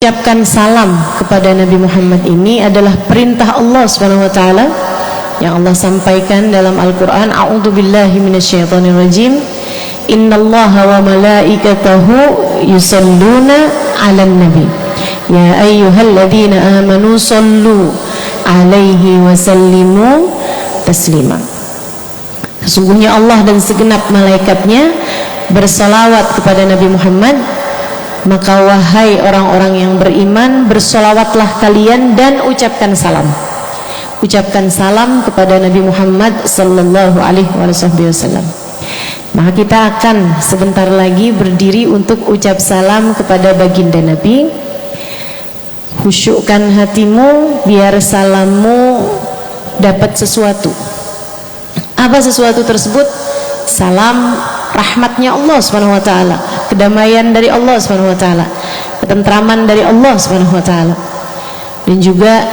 Ucapkan salam kepada Nabi Muhammad ini adalah perintah Allah Subhanahu wa taala yang Allah sampaikan dalam Al-Qur'an. A'udzubillahi minasyaitonirrajim. Innallaha wa malaikatahu yusalluna 'alan nabi. Ya ayyuhalladzina amanu sallu 'alaihi wa sallimu taslima. Sesungguhnya Allah dan segenap malaikatnya bersalawat kepada Nabi Muhammad. Maka wahai orang-orang yang beriman, bersolawatlah kalian dan ucapkan salam. Ucapkan salam kepada Nabi Muhammad sallallahu alaihi wasallam. Maka kita akan sebentar lagi berdiri untuk ucap salam kepada baginda Nabi. Khusyukkan hatimu biar salammu dapat sesuatu. Apa sesuatu tersebut? Salam rahmatnya Allah Subhanahu wa taala, kedamaian dari Allah Subhanahu wa taala, ketentraman dari Allah Subhanahu wa taala. Dan juga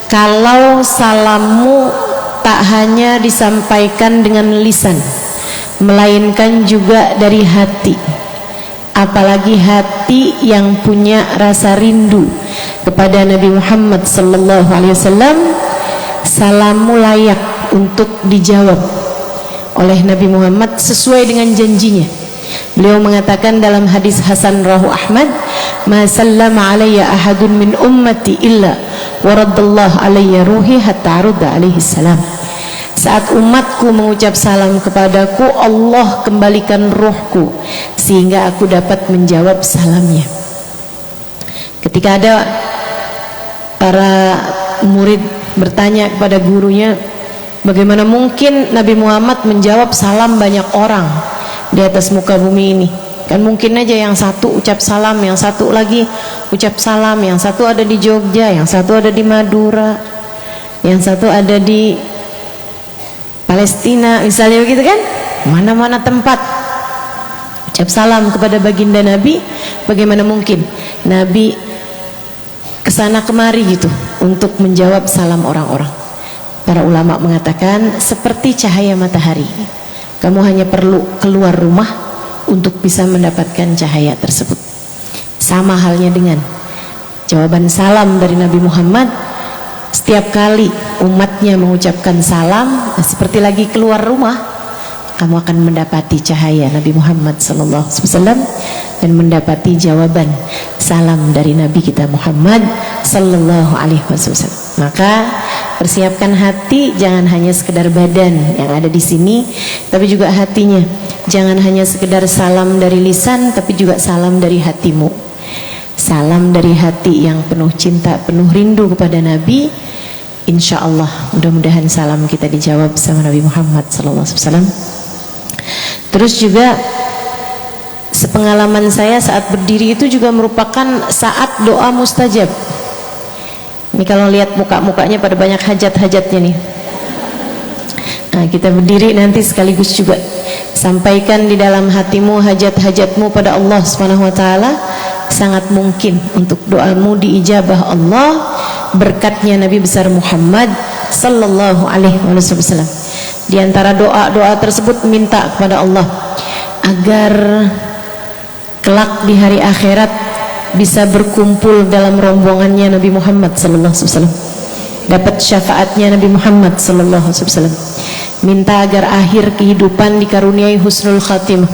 kalau salammu tak hanya disampaikan dengan lisan, melainkan juga dari hati. Apalagi hati yang punya rasa rindu kepada Nabi Muhammad sallallahu alaihi wasallam, salammu layak untuk dijawab oleh Nabi Muhammad sesuai dengan janjinya. Beliau mengatakan dalam hadis Hasan rawahu Ahmad, "Ma sallama alayya ahadun min ummati illa waradallahu alayya ruhi hatta arudda alaihi salam." Saat umatku mengucap salam kepadaku, Allah kembalikan ruhku sehingga aku dapat menjawab salamnya. Ketika ada para murid bertanya kepada gurunya, bagaimana mungkin Nabi Muhammad menjawab salam banyak orang di atas muka bumi ini? Kan mungkin aja yang satu ucap salam, yang satu lagi ucap salam, yang satu ada di Jogja, yang satu ada di Madura, yang satu ada di Palestina misalnya, begitu kan? Mana-mana tempat ucap salam kepada baginda Nabi. Bagaimana mungkin Nabi kesana kemari gitu untuk menjawab salam orang-orang? Para ulama mengatakan seperti cahaya matahari, kamu hanya perlu keluar rumah untuk bisa mendapatkan cahaya tersebut. Sama halnya dengan jawaban salam dari Nabi Muhammad. Setiap kali umatnya mengucapkan salam, seperti lagi keluar rumah, kamu akan mendapati cahaya Nabi Muhammad SAW dan mendapati jawaban salam dari Nabi kita Muhammad sallallahu alaihi wasallam. Maka persiapkan hati, jangan hanya sekedar badan yang ada di sini, tapi juga hatinya. Jangan hanya sekedar salam dari lisan, tapi juga salam dari hatimu. Salam dari hati yang penuh cinta, penuh rindu kepada Nabi. Insya Allah mudah-mudahan salam kita dijawab sama Nabi Muhammad sallallahu alaihi wasallam. Terus juga sepengalaman saya saat berdiri itu juga merupakan saat doa mustajab. Ini kalau lihat muka-mukanya pada banyak hajat-hajatnya nih. Nah, kita berdiri nanti sekaligus juga sampaikan di dalam hatimu hajat-hajatmu pada Allah Subhanahu wa taala. Sangat mungkin untuk doamu diijabah Allah berkatnya Nabi besar Muhammad sallallahu alaihi wasallam. Di antara doa-doa tersebut minta kepada Allah agar kelak di hari akhirat bisa berkumpul dalam rombongannya Nabi Muhammad sallallahu alaihi wasallam, dapat syafaatnya Nabi Muhammad sallallahu alaihi wasallam. Minta agar akhir kehidupan dikaruniai husnul khatimah.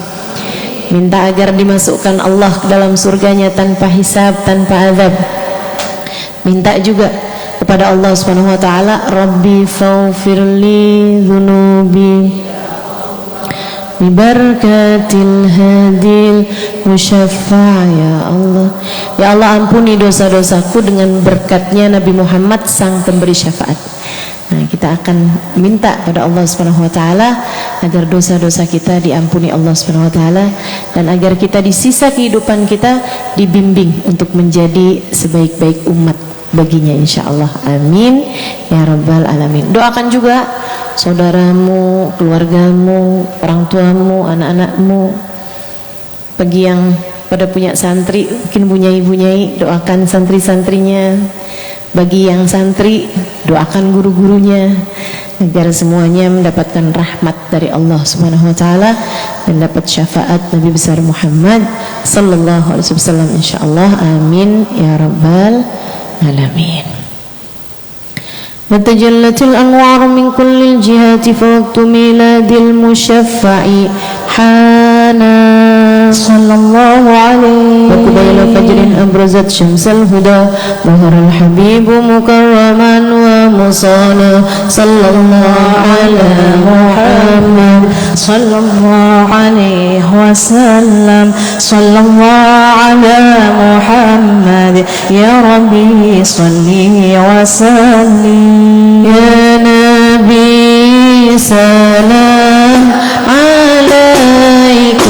Minta agar dimasukkan Allah ke dalam surganya tanpa hisab, tanpa azab. Minta juga kepada Allah Subhanahu wa taala, Rabbi faghfirli dzunubi bi barakatil hadil musyaffa', ya Allah. Ya Allah, ampuni dosa-dosaku dengan berkatnya Nabi Muhammad sang pemberi syafaat. Nah, kita akan minta pada Allah Subhanahu wa taala agar dosa-dosa kita diampuni Allah Subhanahu wa taala dan agar kita di sisa kehidupan kita dibimbing untuk menjadi sebaik-baik umat baginya insyaallah. Amin ya rabbal alamin. Doakan juga saudaramu, keluargamu, orang tuamu, anak-anakmu. Bagi yang pada punya santri, mungkin bunyai-bunyai, doakan santri-santrinya. Bagi yang santri, doakan guru-gurunya agar semuanya mendapatkan rahmat dari Allah Subhanahu wa taala dan dapat syafaat Nabi besar Muhammad sallallahu alaihi wasallam insyaallah. Amin ya rabbal alamin. وتجلت الأنوار من كل الجهات فوقت ميلاد المشفع حانا صلى الله عليه وقبيل فجر أبرزت شمس الهدى ظهر الحبيب مكرما ومصانا صلى الله على محمد صلى الله عليه وسلم صلى الله على محمد يا ربي صلي وسلم يا نبي سلام عليك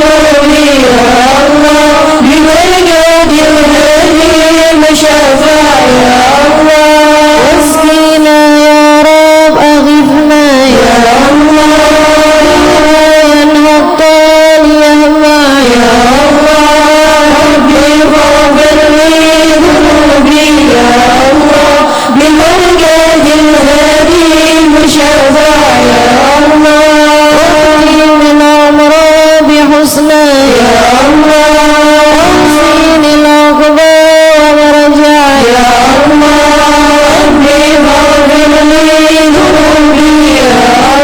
ذنوبي يا الله ببركة الهدي مشافى يا الله واسقنا يا رب أغثنا يا الله ينهض يهوى يا الله ربي فاغفر لي ذنوبي يا الله ببركة الهدي مشافى يا الله واهدي من الأمراض حسنا يا الله واحسن العقبى والرجع يا الله ربي فاغفر لي ذنوبي يا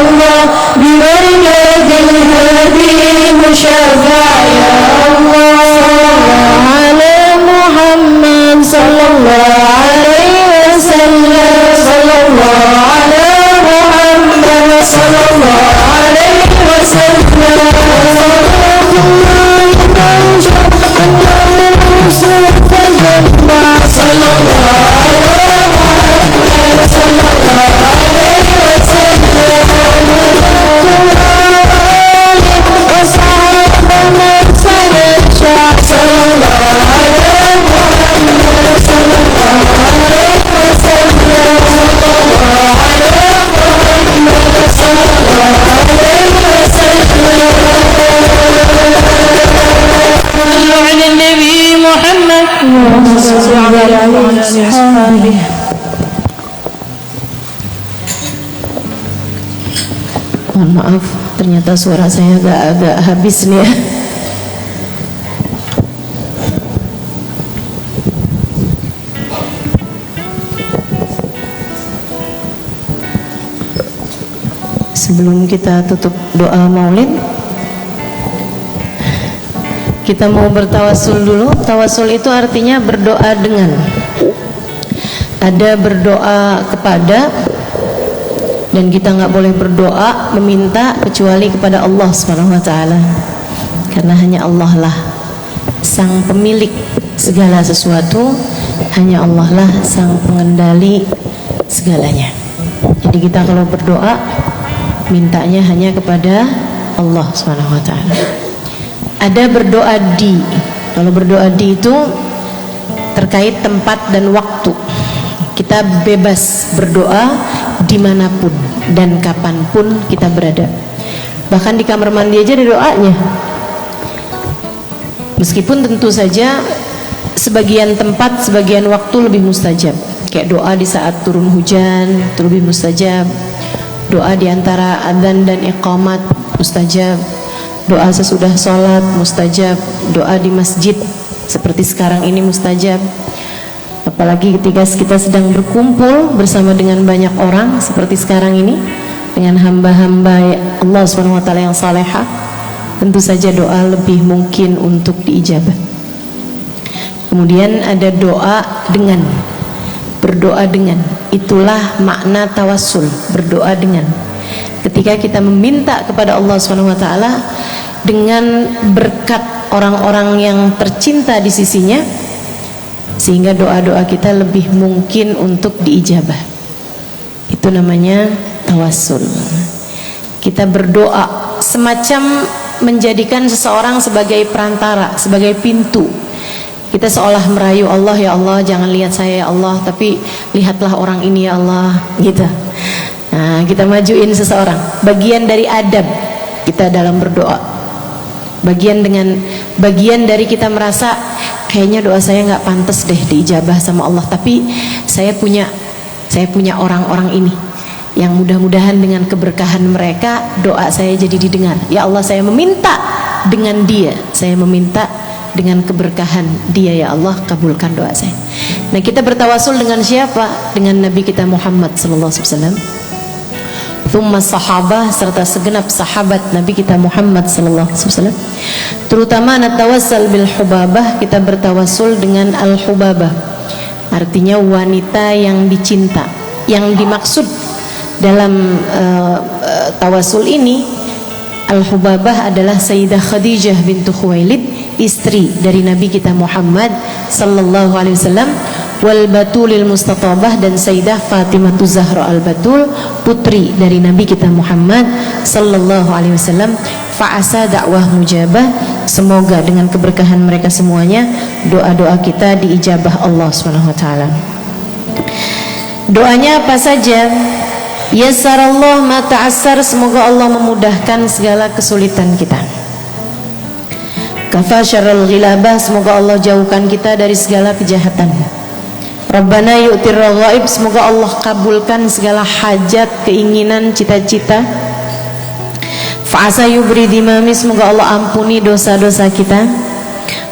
الله ببركة الهدي مشافى يا الله على محمد صلى الله عليه وسلم صلى الله على محمد صلى الله عليه وسلم صلاة الله تنشر أن الرسول تجمع صلى الله على محمد صلى الله عليه وسلم وصحبه من سنشا صلى الله على محمد صلى الله عليه وسلم صلى الله على محمد صلى الله عليه وسلم على النبي محمد صلى الله عليه وسلم. Mohon maaf, ternyata suara saya agak habis nih ya. Sebelum kita tutup doa maulid, kita mau bertawasul dulu. Tawasul itu artinya berdoa dengan. Ada berdoa kepada, dan kita nggak boleh berdoa meminta kecuali kepada Allah Subhanahu wa taala. Karena hanya Allah lah sang pemilik segala sesuatu, hanya Allah lah sang pengendali segalanya. Jadi kita kalau berdoa mintanya hanya kepada Allah Subhanahu wa taala. Ada berdoa di. Kalau berdoa di itu terkait tempat dan waktu. Kita bebas berdoa dimanapun dan kapanpun kita berada. Bahkan di kamar mandi aja ada doanya. Meskipun tentu saja sebagian tempat, sebagian waktu lebih mustajab. Kayak doa di saat turun hujan itu lebih mustajab. Doa di antara adzan dan iqamat mustajab. Doa sesudah sholat mustajab. Doa di masjid seperti sekarang ini mustajab. Apalagi ketika kita sedang berkumpul bersama dengan banyak orang seperti sekarang ini, dengan hamba-hamba Allah SWT yang salehah, tentu saja doa lebih mungkin untuk diijabah. Kemudian ada doa dengan. Berdoa dengan, itulah makna tawassul, berdoa dengan. Ketika kita meminta kepada Allah SWT dengan berkat orang-orang yang tercinta di sisinya, sehingga doa-doa kita lebih mungkin untuk diijabah. Itu namanya tawassul. Kita berdoa semacam menjadikan seseorang sebagai perantara, sebagai pintu. Kita seolah merayu Allah, ya Allah jangan lihat saya ya Allah, tapi lihatlah orang ini ya Allah, gitu. Nah, kita majuin seseorang. Bagian dari adab kita dalam berdoa. Bagian dari kita merasa kayaknya doa saya nggak pantas deh diijabah sama Allah, tapi saya punya orang-orang ini yang mudah-mudahan dengan keberkahan mereka doa saya jadi didengar. Ya Allah, saya meminta dengan dia, saya meminta dengan keberkahan dia, ya Allah kabulkan doa saya. Nah, kita bertawasul dengan siapa? Dengan Nabi kita Muhammad sallallahu alaihi wasallam, thumma sahabah, serta segenap sahabat Nabi kita Muhammad sallallahu alaihi wasallam. Terutama natawassal bil hubabah, kita bertawasul dengan al hubabah, artinya wanita yang dicinta. Yang dimaksud dalam tawasul ini al hubabah adalah Sayyidah Khadijah bintu Khuwailid, istri dari Nabi kita Muhammad sallallahu alaihi wasallam, wal Batulil Mustatabah, dan Sayyidah Fatimah Zahra al-Batul, putri dari Nabi kita Muhammad sallallahu alaihi wasallam. Fa'asa dakwah mujabah, semoga dengan keberkahan mereka semuanya doa-doa kita diijabah Allah SWT. Doanya apa saja? Yassarallah ma ta'assar, semoga Allah memudahkan segala kesulitan kita. Kafa syarrul ghilabah, semoga Allah jauhkan kita dari segala kejahatan. Rabbana yu'tir raghaib, semoga Allah kabulkan segala hajat, keinginan, cita-cita. Fa'asa yubri dimami, semoga Allah ampuni dosa-dosa kita.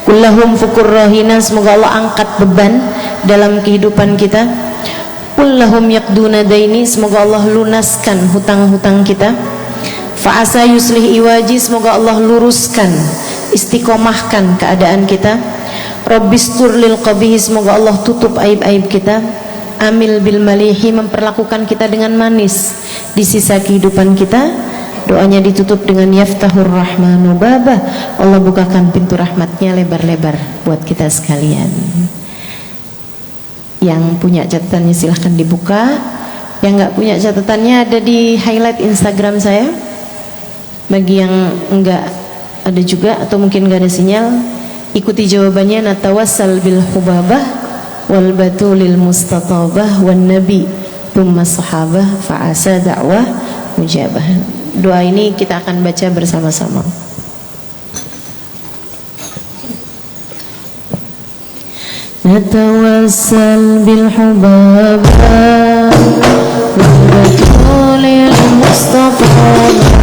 Kullahum fukur rahina, semoga Allah angkat beban dalam kehidupan kita. Kullahum yaqduna daini, semoga Allah lunaskan hutang-hutang kita. Fa'asa yuslih iwaji, semoga Allah luruskan, istiqomahkan keadaan kita. Rabbistur lil qabihi, semoga Allah tutup aib-aib kita. Amil bil malihi, memperlakukan kita dengan manis di sisa kehidupan kita. Doanya ditutup dengan yaftahur rahmanu babah, Allah bukakan pintu rahmatnya lebar-lebar buat kita sekalian. Yang punya catatannya silahkan dibuka, yang nggak punya catatannya ada di highlight Instagram saya. Bagi yang enggak ada juga atau mungkin nggak ada sinyal, ikuti jawabannya. Natawassal bil hubabah wal batulil mustatabah wan nabi thumma sahabah fa'asa da'wah mujabah. Doa ini kita akan baca bersama-sama. Natawassal bil hubabah wal batulil mustatabah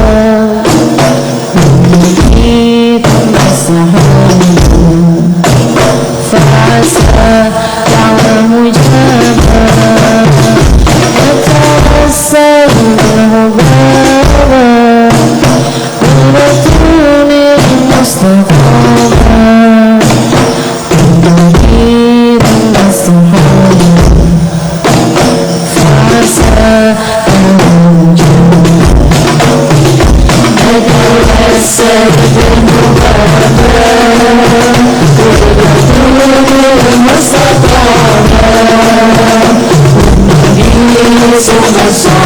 Terima kasih.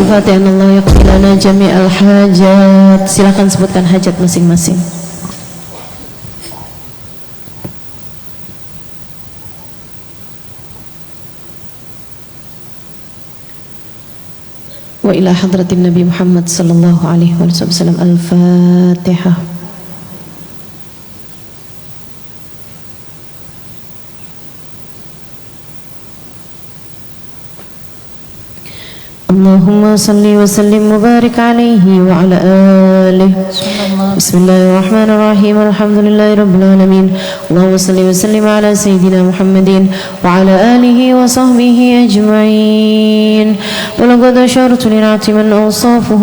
Al-Fatihah. Allah yaqdi lana jami'al hajat. Silakan sebutkan hajat masing-masing. Wa ila hadratin Nabi Muhammad sallallahu alaihi wasallam. Al-Fatihah. اللهم صل وسلم وبارك عليه وعلى آله. بسم الله الرحمن الرحيم. الحمد لله رب العالمين. اللهم صل وسلم على سيدنا محمد وعلى آله وصحبه أجمعين. ولقد أشرت لنعت من أوصافه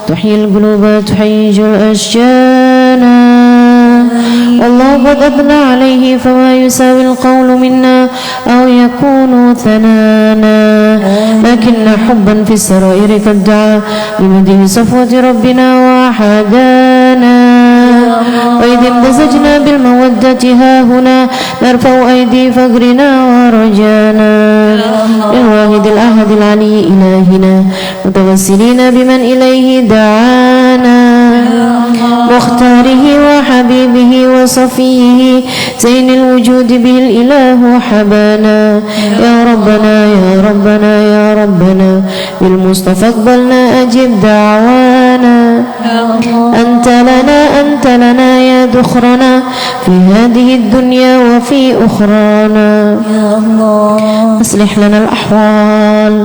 تحيي القلوب تحيج الأشجان. والله قد أثنى عليه فما يساوي القول منا أو يكون ثنانا. لكن حبا في السرائر قد دعا لمدين صفوة ربنا وحدانا. وإذ امتزجنا بالمودة ها هنا نرفع أيدي فقرنا ورجانا للواحد الأحد العلي إلهنا متوسلين بمن إليه دعانا مختاره وحبيبه وصفيه زين الوجود به الإله حبانا. يا ربنا يا ربنا يا ربنا بالمصطفى اقبلنا أجب دعوانا. أنت لنا يا ذخرنا في هذه الدنيا وفي أخرانا. أصلح لنا الأحوال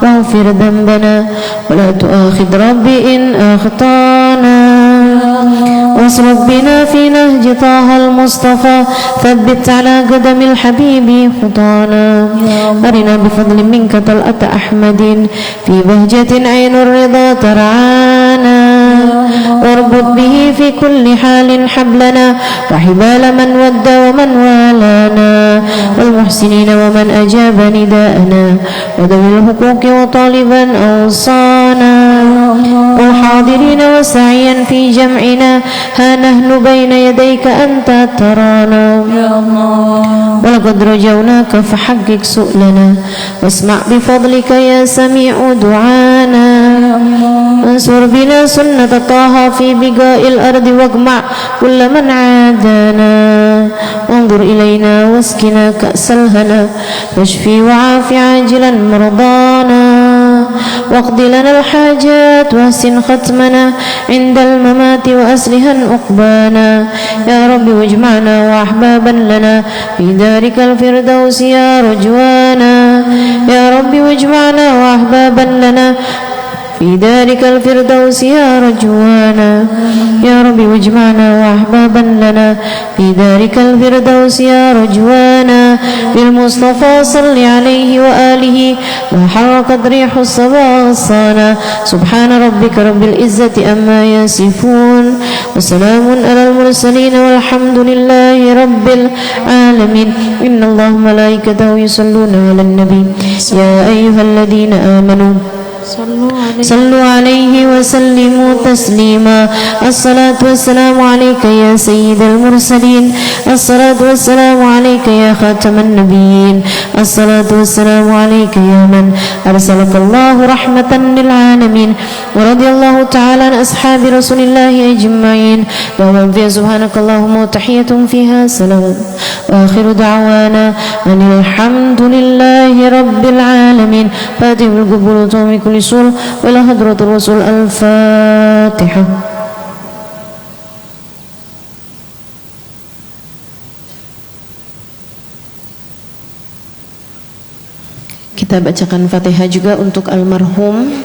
واغفر ذنبنا ولا تؤاخذ ربي إن أخطانا. واصرف بنا في نهج طه المصطفى ثبت على قدم الحبيب خطانا. أرنا بفضل منك طلعة أحمد في بهجة عين الرضا ترعانا. واربط به في كل حال حبلنا وحبال من ود ومن والانا والمحسنين ومن أجاب نداءنا وذوي الحقوق وطالبا أوصانا. والحاضرين وسعيا في جمعنا ها نحن بين يديك أنت ترانا. ولقد رجوناك فحقق سؤلنا واسمع بفضلك يا سميع دعانا. انصر بنا سنة طه في بقاء الأرض واجمع كل من عادانا. وانظر إلينا واسقنا كأس الهنا واشفي وعاف عاجلا مرضانا. واقض لنا الحاجات واحسن ختمنا عند الممات وأسلها عقبانا. يا رب واجمعنا وأحبابا لنا في دارك الفردوس يا رجوانا. يا رب واجمعنا وأحبابا لنا في دارك الفردوس يا رجوانا. يا رب واجمعنا وأحبابا لنا في دارك الفردوس يا رجوانا. بالمصطفى صل عليه وآله ما حركت ريح الصبا غصانا. سبحان ربك رب العزة أما يصفون وسلام على المرسلين والحمد لله رب العالمين. إن الله وملائكته يصلون على النبي يا أيها الذين آمنوا صلوا عليه وسلموا تسليما. الصلاة والسلام عليك يا سيد المرسلين. الصلاة والسلام عليك يا خاتم النبيين. الصلاة والسلام عليك يا من أرسلك الله رحمة للعالمين. ورضي الله تعالى عن أصحاب رسول الله أجمعين. ومن فيها سبحانك اللهم وتحية فيها سلام وآخر دعوانا أن الحمد لله رب العالمين. فاتح القبول وطوم كل سور وإلى حضرة الرسول. الفاتحة. Kita bacakan Fatihah juga untuk almarhum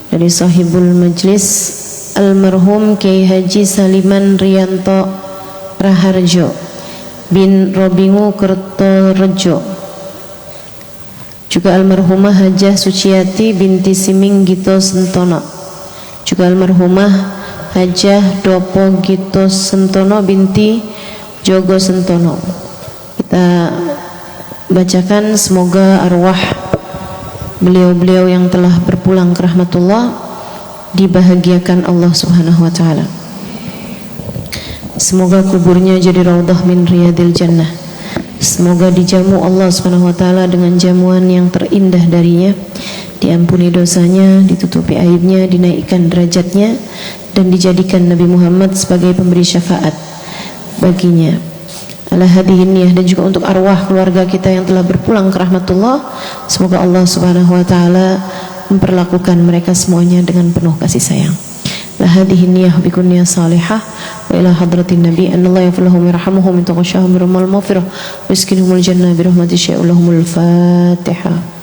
dari sahibul majlis, almarhum Kiai Haji Saliman Riyanto Raharjo bin Robingu Kertorejo. Juga almarhumah Hajah Suciati binti Siming Gito Sentono. Juga almarhumah Hajah Dopo Gito Sentono binti Jogo Sentono. Kita bacakan semoga arwah beliau-beliau yang telah berpulang ke rahmatullah dibahagiakan Allah Subhanahu wa taala. Semoga kuburnya jadi raudhah min riyadil jannah. Semoga dijamu Allah Subhanahu wa taala dengan jamuan yang terindah darinya, diampuni dosanya, ditutupi aibnya, dinaikkan derajatnya, dan dijadikan Nabi Muhammad sebagai pemberi syafaat baginya. Ala hadihin niyah, dan juga untuk arwah keluarga kita yang telah berpulang ke rahmatullah, semoga Allah Subhanahu wa taala memperlakukan mereka semuanya dengan penuh kasih sayang. La hadihin niyah bikun niyah salihah wa ila hadratin nabi anallahu yaflahum yarhamuhum min taqashahum birahmal maghfirah wa yaskinhumul jannah birahmati syai'ulahumul fatihah.